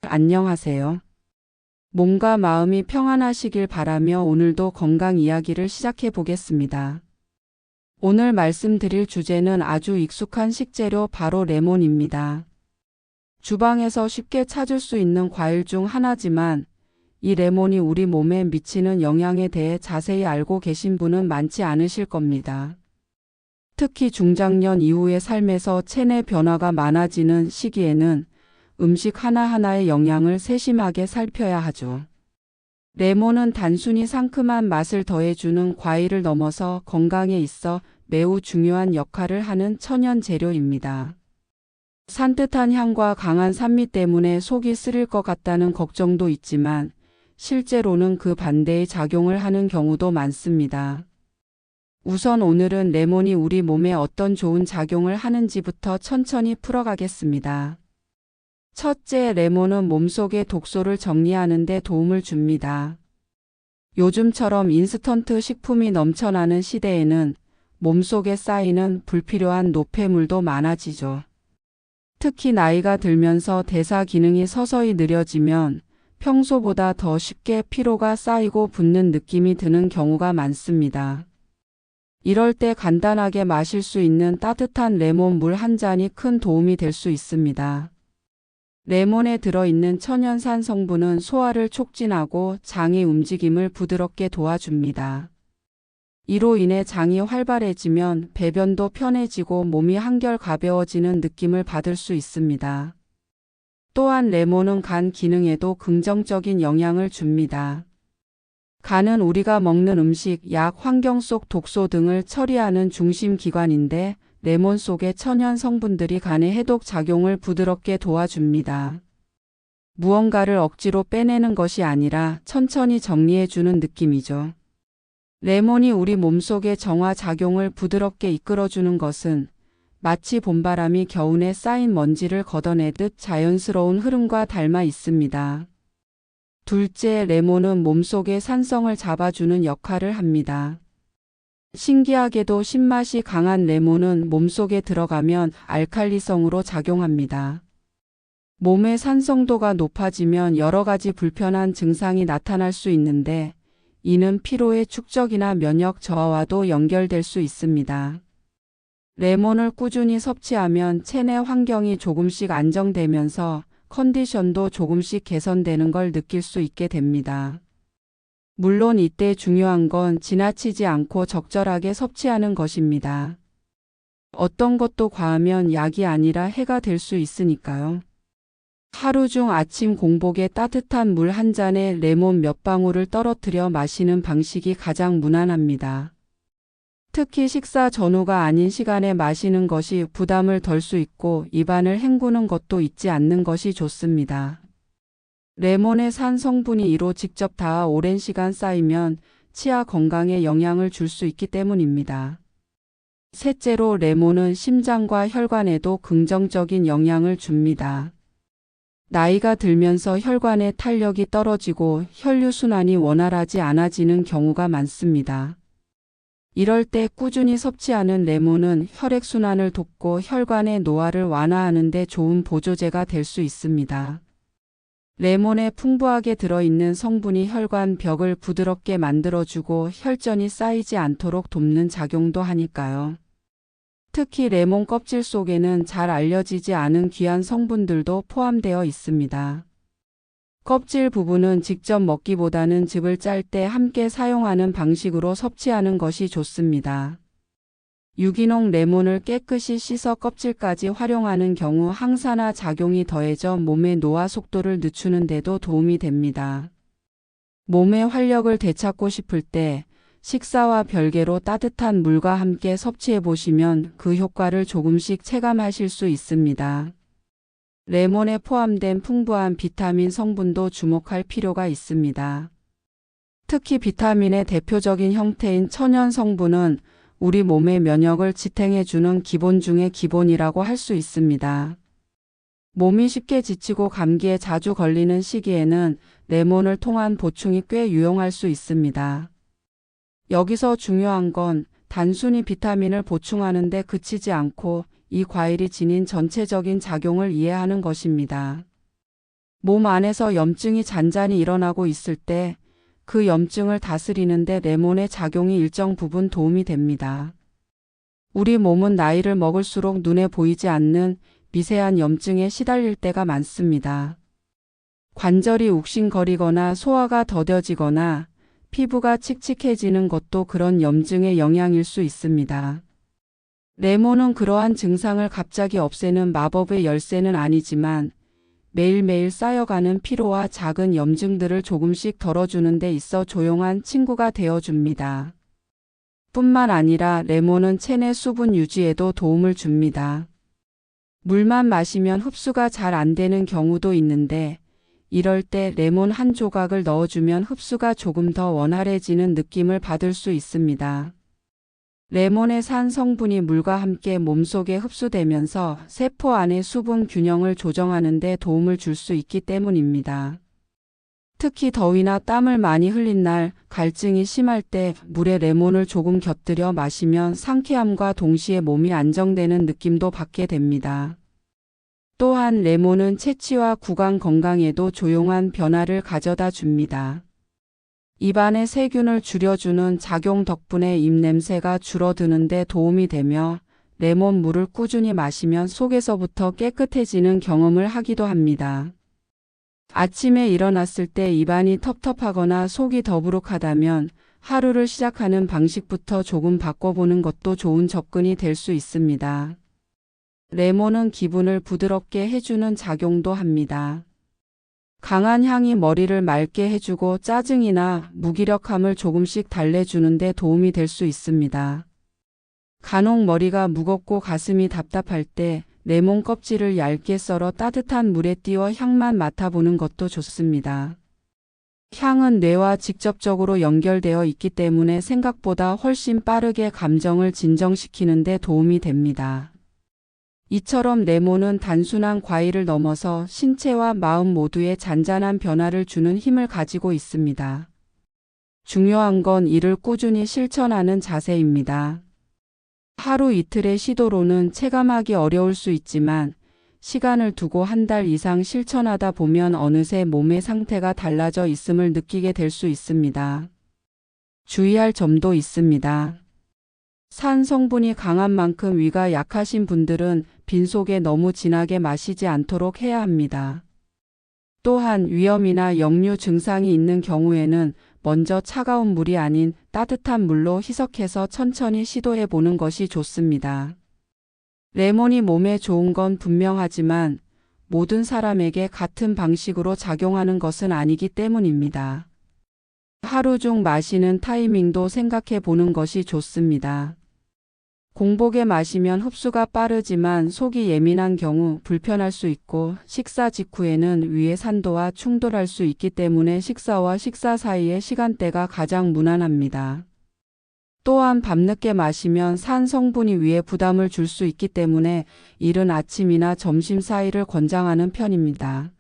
안녕하세요. 몸과 마음이 평안하시길 바라며 오늘도 건강 이야기를 시작해 보겠습니다. 오늘 말씀드릴 주제는 아주 익숙한 식재료 바로 레몬입니다. 주방에서 쉽게 찾을 수 있는 과일 중 하나지만 이 레몬이 우리 몸에 미치는 영향에 대해 자세히 알고 계신 분은 많지 않으실 겁니다. 특히 중장년 이후의 삶에서 체내 변화가 많아지는 시기에는 음식 하나하나의 영양을 세심하게 살펴야 하죠. 레몬은 단순히 상큼한 맛을 더해주는 과일을 넘어서 건강에 있어 매우 중요한 역할을 하는 천연 재료입니다. 산뜻한 향과 강한 산미 때문에 속이 쓰릴 것 같다는 걱정도 있지만 실제로는 그 반대의 작용을 하는 경우도 많습니다. 우선 오늘은 레몬이 우리 몸에 어떤 좋은 작용을 하는지부터 천천히 풀어가겠습니다. 첫째, 레몬은 몸속의 독소를 정리하는 데 도움을 줍니다. 요즘처럼 인스턴트 식품이 넘쳐나는 시대에는 몸속에 쌓이는 불필요한 노폐물도 많아지죠. 특히 나이가 들면서 대사 기능이 서서히 느려지면 평소보다 더 쉽게 피로가 쌓이고 붓는 느낌이 드는 경우가 많습니다. 이럴 때 간단하게 마실 수 있는 따뜻한 레몬 물 한 잔이 큰 도움이 될 수 있습니다. 레몬에 들어있는 천연산 성분은 소화를 촉진하고 장의 움직임을 부드럽게 도와줍니다. 이로 인해 장이 활발해지면 배변도 편해지고 몸이 한결 가벼워지는 느낌을 받을 수 있습니다. 또한 레몬은 간 기능에도 긍정적인 영향을 줍니다. 간은 우리가 먹는 음식, 약, 환경 속 독소 등을 처리하는 중심 기관인데 레몬 속의 천연 성분들이 간의 해독 작용을 부드럽게 도와줍니다. 무언가를 억지로 빼내는 것이 아니라 천천히 정리해주는 느낌이죠. 레몬이 우리 몸속의 정화 작용을 부드럽게 이끌어주는 것은 마치 봄바람이 겨우내 쌓인 먼지를 걷어내듯 자연스러운 흐름과 닮아 있습니다. 둘째, 레몬은 몸속의 산성을 잡아주는 역할을 합니다. 신기하게도 신맛이 강한 레몬은 몸속에 들어가면 알칼리성으로 작용합니다. 몸의 산성도가 높아지면 여러 가지 불편한 증상이 나타날 수 있는데 이는 피로의 축적이나 면역 저하와도 연결될 수 있습니다. 레몬을 꾸준히 섭취하면 체내 환경이 조금씩 안정되면서 컨디션도 조금씩 개선되는 걸 느낄 수 있게 됩니다. 물론 이때 중요한 건 지나치지 않고 적절하게 섭취하는 것입니다. 어떤 것도 과하면 약이 아니라 해가 될 수 있으니까요. 하루 중 아침 공복에 따뜻한 물 한 잔에 레몬 몇 방울을 떨어뜨려 마시는 방식이 가장 무난합니다. 특히 식사 전후가 아닌 시간에 마시는 것이 부담을 덜 수 있고 입안을 헹구는 것도 잊지 않는 것이 좋습니다. 레몬의 산 성분이 이로 직접 닿아 오랜 시간 쌓이면 치아 건강에 영향을 줄 수 있기 때문입니다. 셋째로 레몬은 심장과 혈관에도 긍정적인 영향을 줍니다. 나이가 들면서 혈관의 탄력이 떨어지고 혈류순환이 원활하지 않아지는 경우가 많습니다. 이럴 때 꾸준히 섭취하는 레몬은 혈액순환을 돕고 혈관의 노화를 완화하는 데 좋은 보조제가 될 수 있습니다. 레몬에 풍부하게 들어있는 성분이 혈관 벽을 부드럽게 만들어주고 혈전이 쌓이지 않도록 돕는 작용도 하니까요. 특히 레몬 껍질 속에는 잘 알려지지 않은 귀한 성분들도 포함되어 있습니다. 껍질 부분은 직접 먹기보다는 즙을 짤 때 함께 사용하는 방식으로 섭취하는 것이 좋습니다. 유기농 레몬을 깨끗이 씻어 껍질까지 활용하는 경우 항산화 작용이 더해져 몸의 노화 속도를 늦추는 데도 도움이 됩니다. 몸의 활력을 되찾고 싶을 때 식사와 별개로 따뜻한 물과 함께 섭취해 보시면 그 효과를 조금씩 체감하실 수 있습니다. 레몬에 포함된 풍부한 비타민 성분도 주목할 필요가 있습니다. 특히 비타민의 대표적인 형태인 천연 성분은 우리 몸의 면역을 지탱해주는 기본 중의 기본이라고 할 수 있습니다. 몸이 쉽게 지치고 감기에 자주 걸리는 시기에는 레몬을 통한 보충이 꽤 유용할 수 있습니다. 여기서 중요한 건 단순히 비타민을 보충하는 데 그치지 않고 이 과일이 지닌 전체적인 작용을 이해하는 것입니다. 몸 안에서 염증이 잔잔히 일어나고 있을 때 그 염증을 다스리는데 레몬의 작용이 일정 부분 도움이 됩니다. 우리 몸은 나이를 먹을수록 눈에 보이지 않는 미세한 염증에 시달릴 때가 많습니다. 관절이 욱신거리거나 소화가 더뎌지거나 피부가 칙칙해지는 것도 그런 염증의 영향일 수 있습니다. 레몬은 그러한 증상을 갑자기 없애는 마법의 열쇠는 아니지만 매일매일 쌓여가는 피로와 작은 염증들을 조금씩 덜어주는 데 있어 조용한 친구가 되어줍니다. 뿐만 아니라 레몬은 체내 수분 유지에도 도움을 줍니다. 물만 마시면 흡수가 잘 안 되는 경우도 있는데 이럴 때 레몬 한 조각을 넣어주면 흡수가 조금 더 원활해지는 느낌을 받을 수 있습니다. 레몬의 산 성분이 물과 함께 몸속에 흡수되면서 세포 안의 수분 균형을 조정하는 데 도움을 줄 수 있기 때문입니다. 특히 더위나 땀을 많이 흘린 날, 갈증이 심할 때 물에 레몬을 조금 곁들여 마시면 상쾌함과 동시에 몸이 안정되는 느낌도 받게 됩니다. 또한 레몬은 체취와 구강 건강에도 조용한 변화를 가져다 줍니다. 입안의 세균을 줄여주는 작용 덕분에 입냄새가 줄어드는 데 도움이 되며 레몬 물을 꾸준히 마시면 속에서부터 깨끗해지는 경험을 하기도 합니다. 아침에 일어났을 때 입안이 텁텁하거나 속이 더부룩하다면 하루를 시작하는 방식부터 조금 바꿔보는 것도 좋은 접근이 될 수 있습니다. 레몬은 기분을 부드럽게 해주는 작용도 합니다. 강한 향이 머리를 맑게 해주고 짜증이나 무기력함을 조금씩 달래주는 데 도움이 될 수 있습니다. 간혹 머리가 무겁고 가슴이 답답할 때 레몬 껍질을 얇게 썰어 따뜻한 물에 띄워 향만 맡아보는 것도 좋습니다. 향은 뇌와 직접적으로 연결되어 있기 때문에 생각보다 훨씬 빠르게 감정을 진정시키는 데 도움이 됩니다. 이처럼 레몬은 단순한 과일을 넘어서 신체와 마음 모두에 잔잔한 변화를 주는 힘을 가지고 있습니다. 중요한 건 이를 꾸준히 실천하는 자세입니다. 하루 이틀의 시도로는 체감하기 어려울 수 있지만 시간을 두고 한 달 이상 실천하다 보면 어느새 몸의 상태가 달라져 있음을 느끼게 될 수 있습니다. 주의할 점도 있습니다. 산 성분이 강한 만큼 위가 약하신 분들은 빈속에 너무 진하게 마시지 않도록 해야 합니다. 또한 위염이나 역류 증상이 있는 경우에는 먼저 차가운 물이 아닌 따뜻한 물로 희석해서 천천히 시도해 보는 것이 좋습니다. 레몬이 몸에 좋은 건 분명하지만 모든 사람에게 같은 방식으로 작용하는 것은 아니기 때문입니다. 하루 중 마시는 타이밍도 생각해 보는 것이 좋습니다. 공복에 마시면 흡수가 빠르지만 속이 예민한 경우 불편할 수 있고 식사 직후에는 위의 산도와 충돌할 수 있기 때문에 식사와 식사 사이의 시간대가 가장 무난합니다. 또한 밤늦게 마시면 산 성분이 위에 부담을 줄 수 있기 때문에 이른 아침이나 점심 사이를 권장하는 편입니다.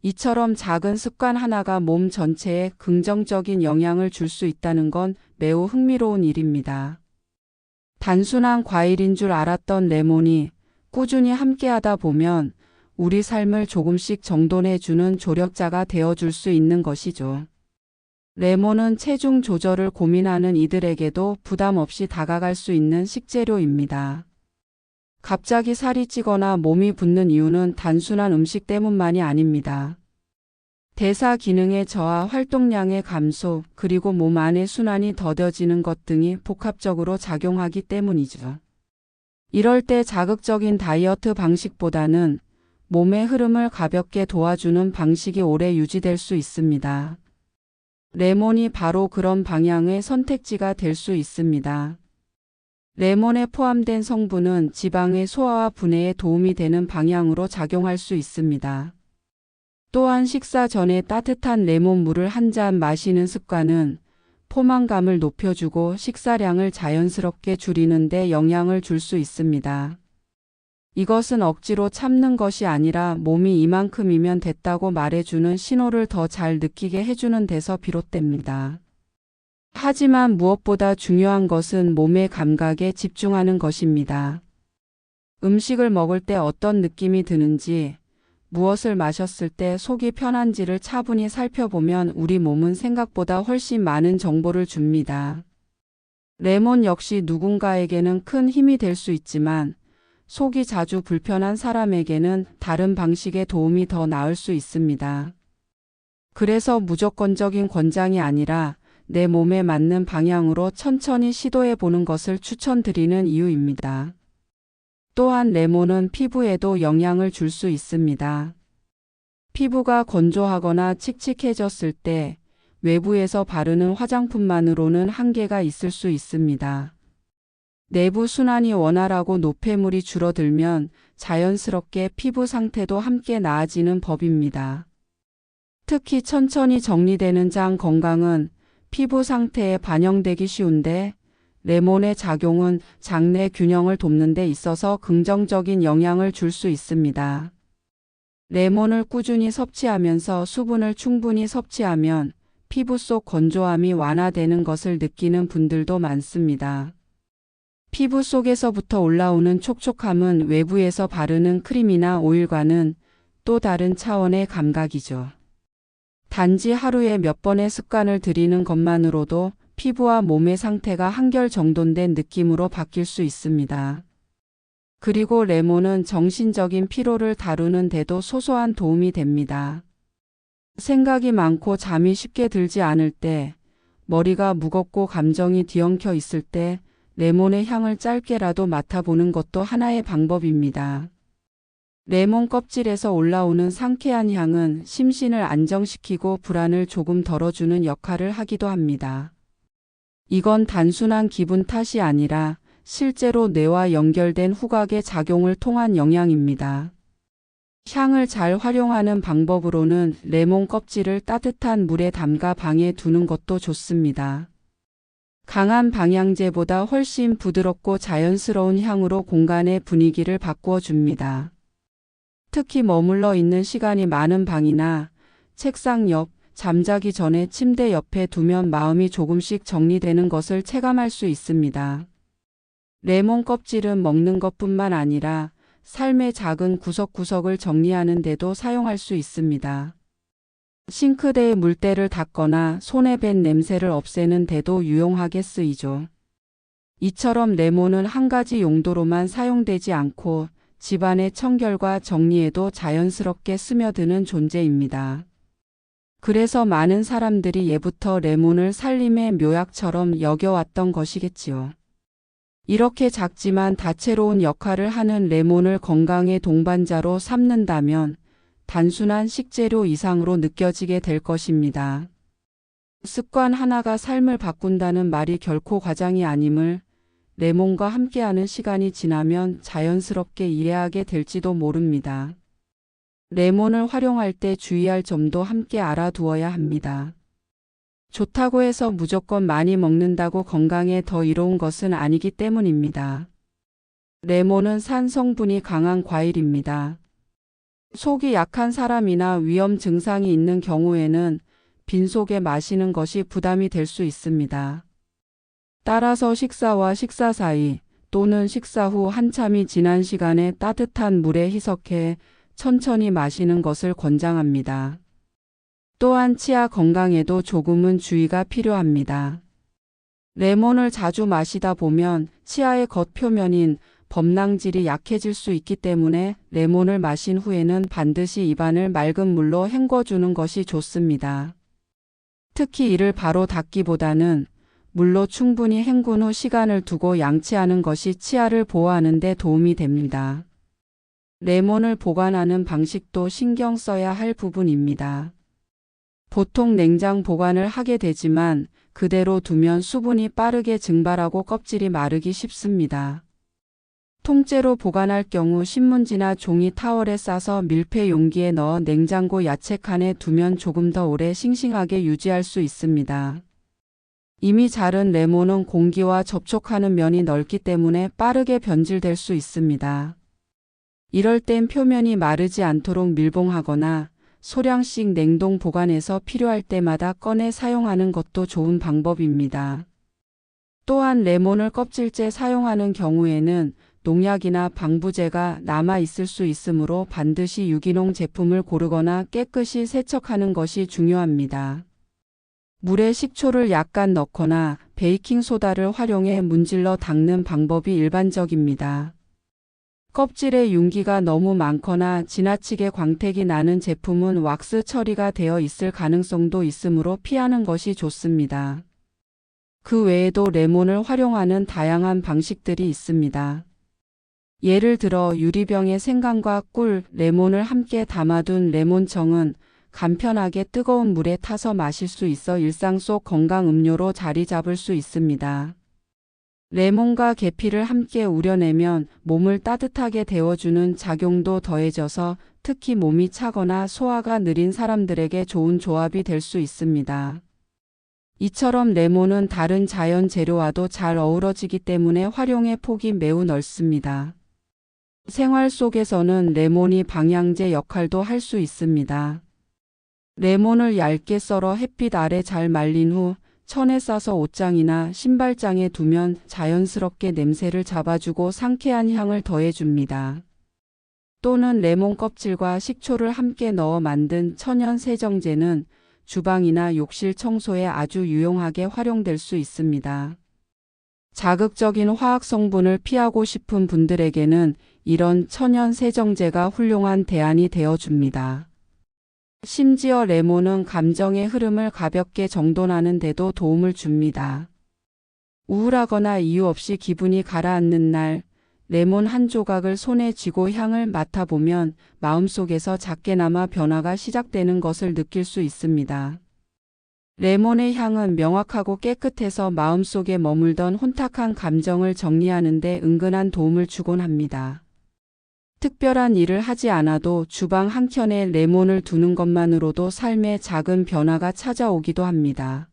이처럼 작은 습관 하나가 몸 전체에 긍정적인 영향을 줄 수 있다는 건 매우 흥미로운 일입니다. 단순한 과일인 줄 알았던 레몬이 꾸준히 함께하다 보면 우리 삶을 조금씩 정돈해주는 조력자가 되어줄 수 있는 것이죠. 레몬은 체중 조절을 고민하는 이들에게도 부담 없이 다가갈 수 있는 식재료입니다. 갑자기 살이 찌거나 몸이 붓는 이유는 단순한 음식 때문만이 아닙니다. 대사 기능의 저하, 활동량의 감소, 그리고 몸 안의 순환이 더뎌지는 것 등이 복합적으로 작용하기 때문이죠. 이럴 때 자극적인 다이어트 방식보다는 몸의 흐름을 가볍게 도와주는 방식이 오래 유지될 수 있습니다. 레몬이 바로 그런 방향의 선택지가 될 수 있습니다. 레몬에 포함된 성분은 지방의 소화와 분해에 도움이 되는 방향으로 작용할 수 있습니다. 또한 식사 전에 따뜻한 레몬 물을 한 잔 마시는 습관은 포만감을 높여주고 식사량을 자연스럽게 줄이는 데 영향을 줄 수 있습니다. 이것은 억지로 참는 것이 아니라 몸이 이만큼이면 됐다고 말해주는 신호를 더 잘 느끼게 해주는 데서 비롯됩니다. 하지만 무엇보다 중요한 것은 몸의 감각에 집중하는 것입니다. 음식을 먹을 때 어떤 느낌이 드는지, 무엇을 마셨을 때 속이 편한지를 차분히 살펴보면 우리 몸은 생각보다 훨씬 많은 정보를 줍니다. 레몬 역시 누군가에게는 큰 힘이 될 수 있지만 속이 자주 불편한 사람에게는 다른 방식의 도움이 더 나을 수 있습니다. 그래서 무조건적인 권장이 아니라 내 몸에 맞는 방향으로 천천히 시도해 보는 것을 추천드리는 이유입니다. 또한 레몬은 피부에도 영향을 줄 수 있습니다. 피부가 건조하거나 칙칙해졌을 때 외부에서 바르는 화장품만으로는 한계가 있을 수 있습니다. 내부 순환이 원활하고 노폐물이 줄어들면 자연스럽게 피부 상태도 함께 나아지는 법입니다. 특히 천천히 정리되는 장 건강은 피부 상태에 반영되기 쉬운데 레몬의 작용은 장내 균형을 돕는 데 있어서 긍정적인 영향을 줄 수 있습니다. 레몬을 꾸준히 섭취하면서 수분을 충분히 섭취하면 피부 속 건조함이 완화되는 것을 느끼는 분들도 많습니다. 피부 속에서부터 올라오는 촉촉함은 외부에서 바르는 크림이나 오일과는 또 다른 차원의 감각이죠. 단지 하루에 몇 번의 습관을 들이는 것만으로도 피부와 몸의 상태가 한결 정돈된 느낌으로 바뀔 수 있습니다. 그리고 레몬은 정신적인 피로를 다루는 데도 소소한 도움이 됩니다. 생각이 많고 잠이 쉽게 들지 않을 때, 머리가 무겁고 감정이 뒤엉켜 있을 때 레몬의 향을 짧게라도 맡아보는 것도 하나의 방법입니다. 레몬 껍질에서 올라오는 상쾌한 향은 심신을 안정시키고 불안을 조금 덜어주는 역할을 하기도 합니다. 이건 단순한 기분 탓이 아니라 실제로 뇌와 연결된 후각의 작용을 통한 영향입니다. 향을 잘 활용하는 방법으로는 레몬 껍질을 따뜻한 물에 담가 방에 두는 것도 좋습니다. 강한 방향제보다 훨씬 부드럽고 자연스러운 향으로 공간의 분위기를 바꾸어 줍니다. 특히 머물러 있는 시간이 많은 방이나 책상 옆, 잠자기 전에 침대 옆에 두면 마음이 조금씩 정리되는 것을 체감할 수 있습니다. 레몬 껍질은 먹는 것뿐만 아니라 삶의 작은 구석구석을 정리하는 데도 사용할 수 있습니다. 싱크대에 물때를 닦거나 손에 밴 냄새를 없애는 데도 유용하게 쓰이죠. 이처럼 레몬은 한 가지 용도로만 사용되지 않고 집안의 청결과 정리에도 자연스럽게 스며드는 존재입니다. 그래서 많은 사람들이 예부터 레몬을 살림의 묘약처럼 여겨왔던 것이겠지요. 이렇게 작지만 다채로운 역할을 하는 레몬을 건강의 동반자로 삼는다면 단순한 식재료 이상으로 느껴지게 될 것입니다. 습관 하나가 삶을 바꾼다는 말이 결코 과장이 아님을 레몬과 함께하는 시간이 지나면 자연스럽게 이해하게 될지도 모릅니다. 레몬을 활용할 때 주의할 점도 함께 알아두어야 합니다. 좋다고 해서 무조건 많이 먹는다고 건강에 더 이로운 것은 아니기 때문입니다. 레몬은 산 성분이 강한 과일입니다. 속이 약한 사람이나 위험 증상이 있는 경우에는 빈속에 마시는 것이 부담이 될 수 있습니다. 따라서 식사와 식사 사이 또는 식사 후 한참이 지난 시간에 따뜻한 물에 희석해 천천히 마시는 것을 권장합니다. 또한 치아 건강에도 조금은 주의가 필요합니다. 레몬을 자주 마시다 보면 치아의 겉표면인 범랑질이 약해질 수 있기 때문에 레몬을 마신 후에는 반드시 입안을 맑은 물로 헹궈주는 것이 좋습니다. 특히 이를 바로 닦기보다는 물로 충분히 헹군 후 시간을 두고 양치하는 것이 치아를 보호하는 데 도움이 됩니다. 레몬을 보관하는 방식도 신경 써야 할 부분입니다. 보통 냉장 보관을 하게 되지만 그대로 두면 수분이 빠르게 증발하고 껍질이 마르기 쉽습니다. 통째로 보관할 경우 신문지나 종이 타월에 싸서 밀폐 용기에 넣어 냉장고 야채칸에 두면 조금 더 오래 싱싱하게 유지할 수 있습니다. 이미 자른 레몬은 공기와 접촉하는 면이 넓기 때문에 빠르게 변질될 수 있습니다. 이럴 땐 표면이 마르지 않도록 밀봉하거나 소량씩 냉동 보관해서 필요할 때마다 꺼내 사용하는 것도 좋은 방법입니다. 또한 레몬을 껍질째 사용하는 경우에는 농약이나 방부제가 남아 있을 수 있으므로 반드시 유기농 제품을 고르거나 깨끗이 세척하는 것이 중요합니다. 물에 식초를 약간 넣거나 베이킹소다를 활용해 문질러 닦는 방법이 일반적입니다. 껍질에 윤기가 너무 많거나 지나치게 광택이 나는 제품은 왁스 처리가 되어 있을 가능성도 있으므로 피하는 것이 좋습니다. 그 외에도 레몬을 활용하는 다양한 방식들이 있습니다. 예를 들어 유리병에 생강과 꿀, 레몬을 함께 담아둔 레몬청은 간편하게 뜨거운 물에 타서 마실 수 있어 일상 속 건강 음료로 자리 잡을 수 있습니다. 레몬과 계피를 함께 우려내면 몸을 따뜻하게 데워주는 작용도 더해져서 특히 몸이 차거나 소화가 느린 사람들에게 좋은 조합이 될 수 있습니다. 이처럼 레몬은 다른 자연 재료와도 잘 어우러지기 때문에 활용의 폭이 매우 넓습니다. 생활 속에서는 레몬이 방향제 역할도 할 수 있습니다. 레몬을 얇게 썰어 햇빛 아래 잘 말린 후 천에 싸서 옷장이나 신발장에 두면 자연스럽게 냄새를 잡아주고 상쾌한 향을 더해줍니다. 또는 레몬 껍질과 식초를 함께 넣어 만든 천연 세정제는 주방이나 욕실 청소에 아주 유용하게 활용될 수 있습니다. 자극적인 화학 성분을 피하고 싶은 분들에게는 이런 천연 세정제가 훌륭한 대안이 되어줍니다. 심지어 레몬은 감정의 흐름을 가볍게 정돈하는 데도 도움을 줍니다. 우울하거나 이유 없이 기분이 가라앉는 날, 레몬 한 조각을 손에 쥐고 향을 맡아보면 마음속에서 작게나마 변화가 시작되는 것을 느낄 수 있습니다. 레몬의 향은 명확하고 깨끗해서 마음속에 머물던 혼탁한 감정을 정리하는 데 은근한 도움을 주곤 합니다. 특별한 일을 하지 않아도 주방 한켠에 레몬을 두는 것만으로도 삶에 작은 변화가 찾아오기도 합니다.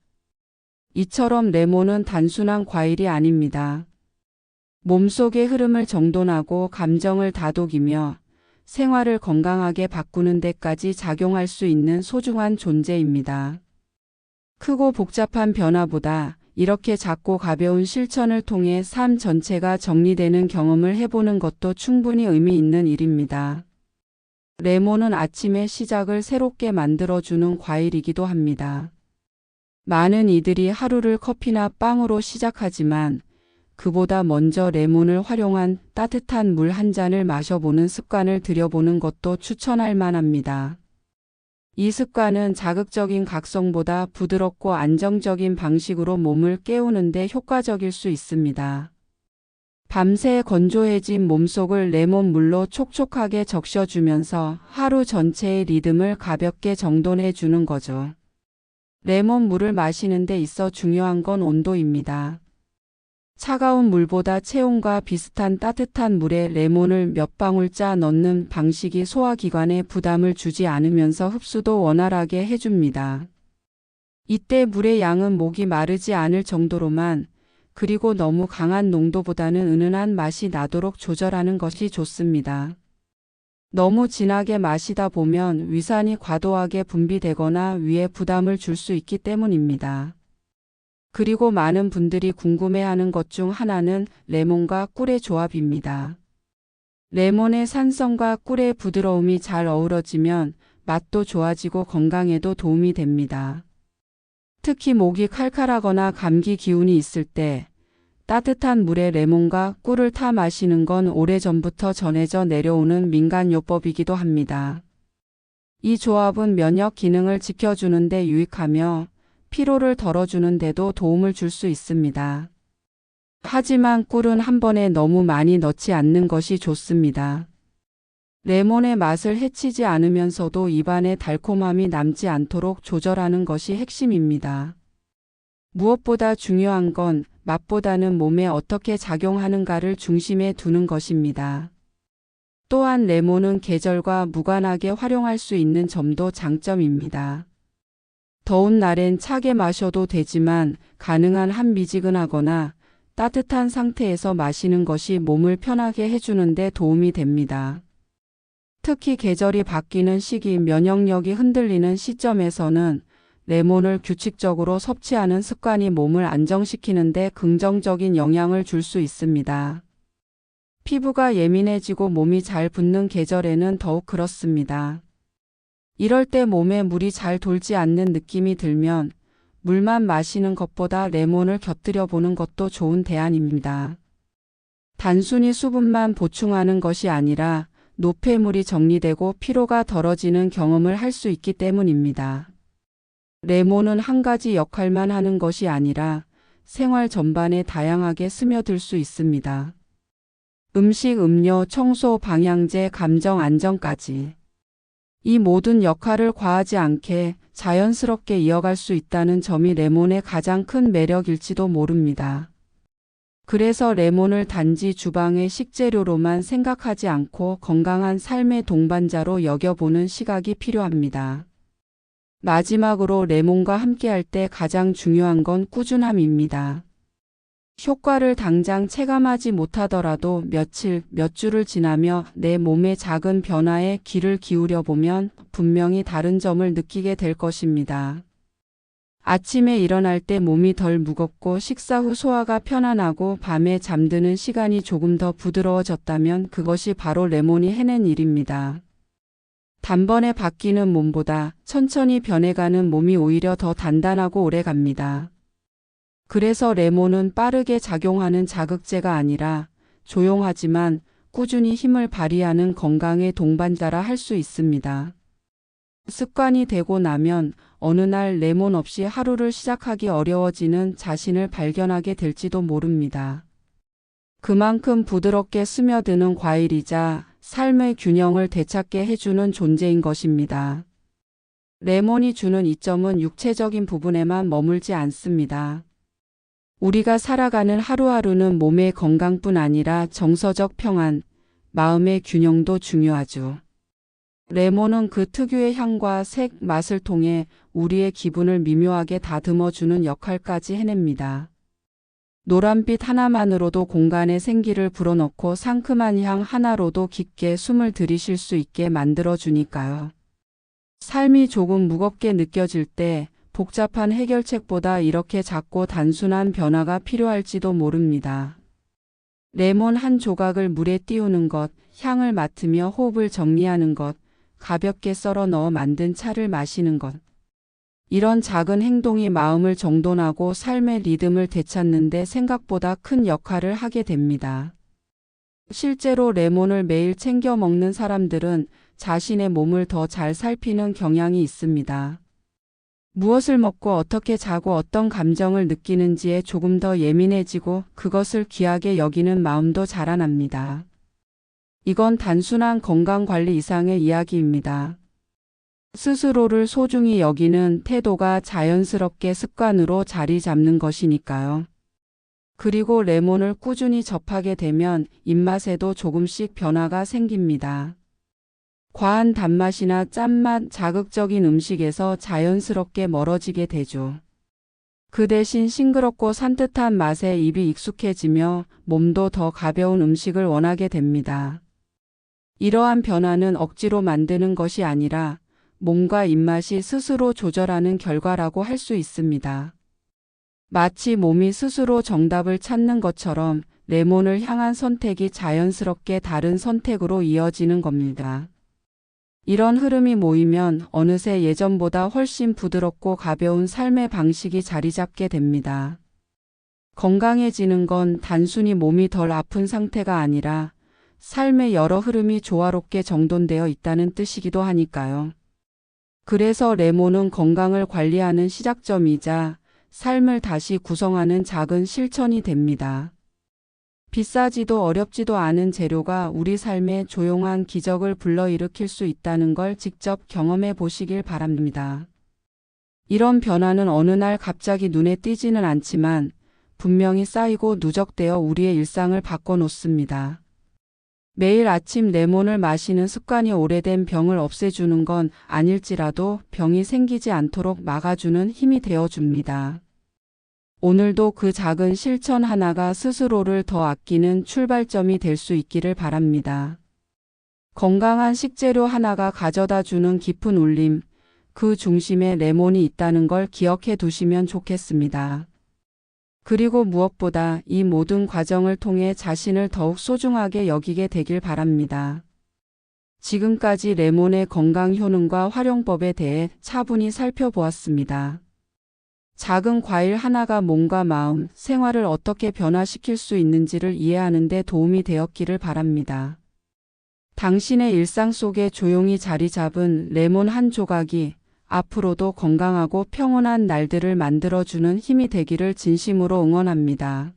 이처럼 레몬은 단순한 과일이 아닙니다. 몸속의 흐름을 정돈하고 감정을 다독이며 생활을 건강하게 바꾸는 데까지 작용할 수 있는 소중한 존재입니다. 크고 복잡한 변화보다 이렇게 작고 가벼운 실천을 통해 삶 전체가 정리되는 경험을 해보는 것도 충분히 의미 있는 일입니다. 레몬은 아침의 시작을 새롭게 만들어주는 과일이기도 합니다. 많은 이들이 하루를 커피나 빵으로 시작하지만 그보다 먼저 레몬을 활용한 따뜻한 물 한 잔을 마셔보는 습관을 들여보는 것도 추천할 만합니다. 이 습관은 자극적인 각성보다 부드럽고 안정적인 방식으로 몸을 깨우는 데 효과적일 수 있습니다. 밤새 건조해진 몸속을 레몬물로 촉촉하게 적셔주면서 하루 전체의 리듬을 가볍게 정돈해 주는 거죠. 레몬물을 마시는 데 있어 중요한 건 온도입니다. 차가운 물보다 체온과 비슷한 따뜻한 물에 레몬을 몇 방울 짜 넣는 방식이 소화기관에 부담을 주지 않으면서 흡수도 원활하게 해줍니다. 이때 물의 양은 목이 마르지 않을 정도로만, 그리고 너무 강한 농도보다는 은은한 맛이 나도록 조절하는 것이 좋습니다. 너무 진하게 마시다 보면 위산이 과도하게 분비되거나 위에 부담을 줄 수 있기 때문입니다. 그리고 많은 분들이 궁금해하는 것 중 하나는 레몬과 꿀의 조합입니다. 레몬의 산성과 꿀의 부드러움이 잘 어우러지면 맛도 좋아지고 건강에도 도움이 됩니다. 특히 목이 칼칼하거나 감기 기운이 있을 때 따뜻한 물에 레몬과 꿀을 타 마시는 건 오래전부터 전해져 내려오는 민간요법이기도 합니다. 이 조합은 면역 기능을 지켜주는 데 유익하며 피로를 덜어주는 데도 도움을 줄 수 있습니다. 하지만 꿀은 한 번에 너무 많이 넣지 않는 것이 좋습니다. 레몬의 맛을 해치지 않으면서도 입안에 달콤함이 남지 않도록 조절하는 것이 핵심입니다. 무엇보다 중요한 건 맛보다는 몸에 어떻게 작용하는가를 중심에 두는 것입니다. 또한 레몬은 계절과 무관하게 활용할 수 있는 점도 장점입니다. 더운 날엔 차게 마셔도 되지만 가능한 한 미지근하거나 따뜻한 상태에서 마시는 것이 몸을 편하게 해주는 데 도움이 됩니다. 특히 계절이 바뀌는 시기 면역력이 흔들리는 시점에서는 레몬을 규칙적으로 섭취하는 습관이 몸을 안정시키는 데 긍정적인 영향을 줄 수 있습니다. 피부가 예민해지고 몸이 잘 붓는 계절에는 더욱 그렇습니다. 이럴 때 몸에 물이 잘 돌지 않는 느낌이 들면 물만 마시는 것보다 레몬을 곁들여 보는 것도 좋은 대안입니다. 단순히 수분만 보충하는 것이 아니라 노폐물이 정리되고 피로가 덜어지는 경험을 할 수 있기 때문입니다. 레몬은 한 가지 역할만 하는 것이 아니라 생활 전반에 다양하게 스며들 수 있습니다. 음식, 음료, 청소, 방향제, 감정 안정까지. 이 모든 역할을 과하지 않게 자연스럽게 이어갈 수 있다는 점이 레몬의 가장 큰 매력일지도 모릅니다. 그래서 레몬을 단지 주방의 식재료로만 생각하지 않고 건강한 삶의 동반자로 여겨보는 시각이 필요합니다. 마지막으로 레몬과 함께할 때 가장 중요한 건 꾸준함입니다. 효과를 당장 체감하지 못하더라도 며칠, 몇 주를 지나며 내 몸의 작은 변화에 귀를 기울여 보면 분명히 다른 점을 느끼게 될 것입니다. 아침에 일어날 때 몸이 덜 무겁고 식사 후 소화가 편안하고 밤에 잠드는 시간이 조금 더 부드러워졌다면 그것이 바로 레몬이 해낸 일입니다. 단번에 바뀌는 몸보다 천천히 변해가는 몸이 오히려 더 단단하고 오래갑니다. 그래서 레몬은 빠르게 작용하는 자극제가 아니라 조용하지만 꾸준히 힘을 발휘하는 건강의 동반자라 할 수 있습니다. 습관이 되고 나면 어느 날 레몬 없이 하루를 시작하기 어려워지는 자신을 발견하게 될지도 모릅니다. 그만큼 부드럽게 스며드는 과일이자 삶의 균형을 되찾게 해주는 존재인 것입니다. 레몬이 주는 이점은 육체적인 부분에만 머물지 않습니다. 우리가 살아가는 하루하루는 몸의 건강뿐 아니라 정서적 평안, 마음의 균형도 중요하죠. 레몬은 그 특유의 향과 색, 맛을 통해 우리의 기분을 미묘하게 다듬어주는 역할까지 해냅니다. 노란빛 하나만으로도 공간에 생기를 불어넣고 상큼한 향 하나로도 깊게 숨을 들이쉴 수 있게 만들어주니까요. 삶이 조금 무겁게 느껴질 때 복잡한 해결책보다 이렇게 작고 단순한 변화가 필요할지도 모릅니다. 레몬 한 조각을 물에 띄우는 것, 향을 맡으며 호흡을 정리하는 것, 가볍게 썰어 넣어 만든 차를 마시는 것. 이런 작은 행동이 마음을 정돈하고 삶의 리듬을 되찾는 데 생각보다 큰 역할을 하게 됩니다. 실제로 레몬을 매일 챙겨 먹는 사람들은 자신의 몸을 더 잘 살피는 경향이 있습니다. 무엇을 먹고 어떻게 자고 어떤 감정을 느끼는지에 조금 더 예민해지고 그것을 귀하게 여기는 마음도 자라납니다. 이건 단순한 건강관리 이상의 이야기입니다. 스스로를 소중히 여기는 태도가 자연스럽게 습관으로 자리 잡는 것이니까요. 그리고 레몬을 꾸준히 접하게 되면 입맛에도 조금씩 변화가 생깁니다. 과한 단맛이나 짠맛, 자극적인 음식에서 자연스럽게 멀어지게 되죠. 그 대신 싱그럽고 산뜻한 맛에 입이 익숙해지며 몸도 더 가벼운 음식을 원하게 됩니다. 이러한 변화는 억지로 만드는 것이 아니라 몸과 입맛이 스스로 조절하는 결과라고 할 수 있습니다. 마치 몸이 스스로 정답을 찾는 것처럼 레몬을 향한 선택이 자연스럽게 다른 선택으로 이어지는 겁니다. 이런 흐름이 모이면 어느새 예전보다 훨씬 부드럽고 가벼운 삶의 방식이 자리 잡게 됩니다. 건강해지는 건 단순히 몸이 덜 아픈 상태가 아니라 삶의 여러 흐름이 조화롭게 정돈되어 있다는 뜻이기도 하니까요. 그래서 레몬은 건강을 관리하는 시작점이자 삶을 다시 구성하는 작은 실천이 됩니다. 비싸지도 어렵지도 않은 재료가 우리 삶에 조용한 기적을 불러일으킬 수 있다는 걸 직접 경험해 보시길 바랍니다. 이런 변화는 어느 날 갑자기 눈에 띄지는 않지만 분명히 쌓이고 누적되어 우리의 일상을 바꿔놓습니다. 매일 아침 레몬을 마시는 습관이 오래된 병을 없애주는 건 아닐지라도 병이 생기지 않도록 막아주는 힘이 되어줍니다. 오늘도 그 작은 실천 하나가 스스로를 더 아끼는 출발점이 될 수 있기를 바랍니다. 건강한 식재료 하나가 가져다주는 깊은 울림, 그 중심에 레몬이 있다는 걸 기억해 두시면 좋겠습니다. 그리고 무엇보다 이 모든 과정을 통해 자신을 더욱 소중하게 여기게 되길 바랍니다. 지금까지 레몬의 건강 효능과 활용법에 대해 차분히 살펴보았습니다. 작은 과일 하나가 몸과 마음, 생활을 어떻게 변화시킬 수 있는지를 이해하는 데 도움이 되었기를 바랍니다. 당신의 일상 속에 조용히 자리 잡은 레몬 한 조각이 앞으로도 건강하고 평온한 날들을 만들어주는 힘이 되기를 진심으로 응원합니다.